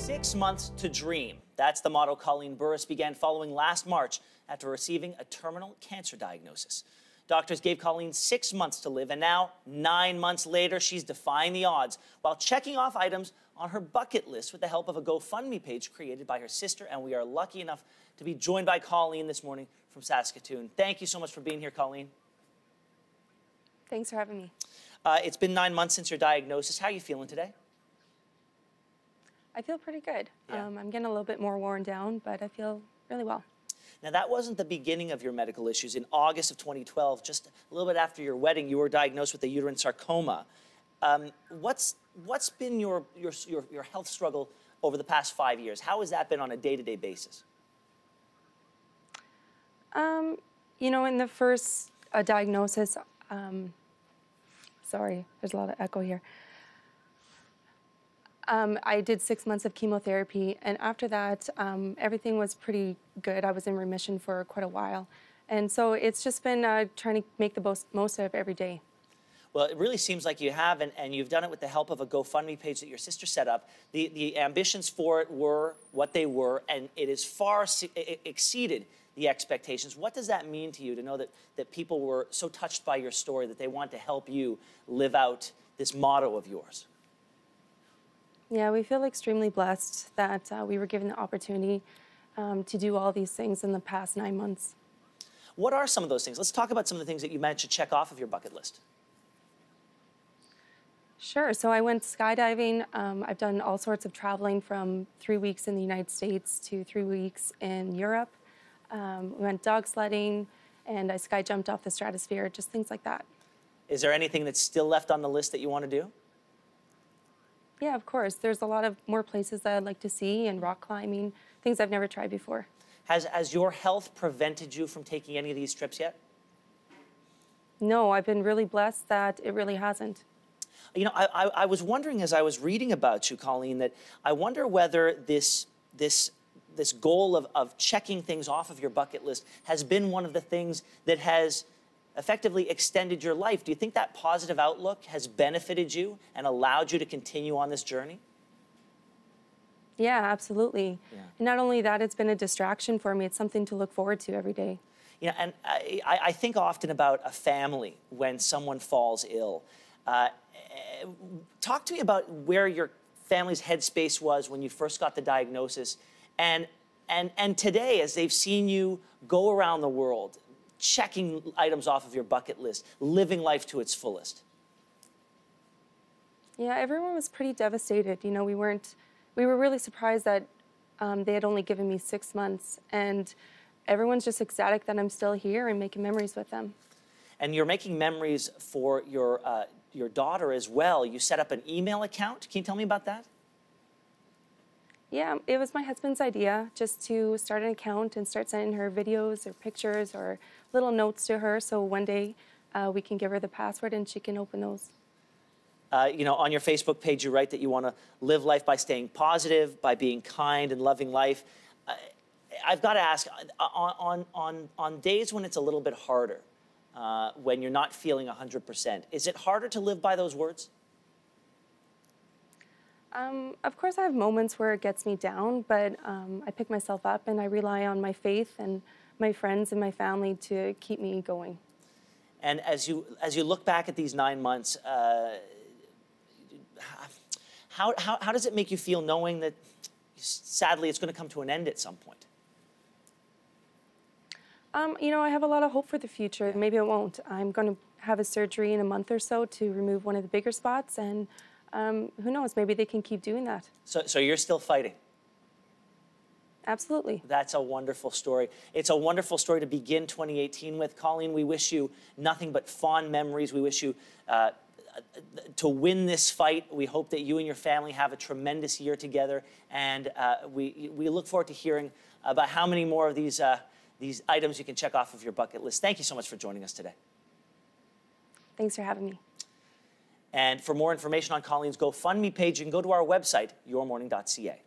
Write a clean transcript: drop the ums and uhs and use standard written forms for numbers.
6 months to dream. That's the motto Colleen Burris began following last March after receiving a terminal cancer diagnosis. Doctors gave Colleen 6 months to live, and now, 9 months later, she's defying the odds while checking off items on her bucket list with the help of a GoFundMe page created by her sister. And we are lucky enough to be joined by Colleen this morning from Saskatoon. Thank you so much for being here, Colleen. Thanks for having me. It's been 9 months since your diagnosis. How are you feeling today? I feel pretty good. Yeah. I'm getting a little bit more worn down, but I feel really well. Now, that wasn't the beginning of your medical issues. In August of 2012, just a little bit after your wedding, you were diagnosed with a uterine sarcoma. What's been your health struggle over the past 5 years? How has that been on a day-to-day basis? You know, in the first diagnosis, sorry, there's a lot of echo here. I did 6 months of chemotherapy, and after that, everything was pretty good. I was in remission for quite a while. And so it's just been trying to make the most of every day. Well, it really seems like you have, and you've done it with the help of a GoFundMe page that your sister set up. The ambitions for it were what they were, and it has far exceeded the expectations. What does that mean to you to know that people were so touched by your story that they want to help you live out this motto of yours? Yeah, we feel extremely blessed that we were given the opportunity to do all these things in the past 9 months. What are some of those things? Let's talk about some of the things that you managed to check off of your bucket list. Sure. So I went skydiving. I've done all sorts of traveling from 3 weeks in the United States to 3 weeks in Europe. We went dog sledding, and I sky jumped off the stratosphere, just things like that. Is there anything that's still left on the list that you want to do? Yeah, of course. There's a lot of more places that I'd like to see, and rock climbing, things I've never tried before. Has your health prevented you from taking any of these trips yet? No, I've been really blessed that it really hasn't. You know, I was wondering as I was reading about you, Colleen, that I wonder whether this goal of checking things off of your bucket list has been one of the things that has effectively extended your life. Do you think that positive outlook has benefited you and allowed you to continue on this journey? Yeah, absolutely. Yeah. And not only that, it's been a distraction for me. It's something to look forward to every day. You know, and I think often about a family when someone falls ill. Talk to me about where your family's headspace was when you first got the diagnosis, and today, as they've seen you go around the world, checking items off of your bucket list, living life to its fullest. Yeah, everyone was pretty devastated. You know, we were really surprised that they had only given me 6 months, and everyone's just ecstatic that I'm still here and making memories with them. And you're making memories for your daughter as well. You set up an email account. Can you tell me about that? Yeah, it was my husband's idea just to start an account and start sending her videos or pictures or little notes to her, so one day we can give her the password and she can open those. You know, on your Facebook page, you write that you want to live life by staying positive, by being kind and loving life. I've got to ask, on days when it's a little bit harder, when you're not feeling 100%, is it harder to live by those words? Of course, I have moments where it gets me down, but I pick myself up and I rely on my faith and my friends and my family to keep me going. And as you look back at these 9 months, how does it make you feel knowing that sadly it's going to come to an end at some point? You know, I have a lot of hope for the future. Maybe it won't. I'm going to have a surgery in a month or so to remove one of the bigger spots, and who knows, maybe they can keep doing that. So you're still fighting? Absolutely. That's a wonderful story. It's a wonderful story to begin 2018 with. Colleen, we wish you nothing but fond memories. We wish you to win this fight. We hope that you and your family have a tremendous year together, and we look forward to hearing about how many more of these items you can check off of your bucket list. Thank you so much for joining us today. Thanks for having me. And for more information on Colleen's GoFundMe page, you can go to our website, yourmorning.ca.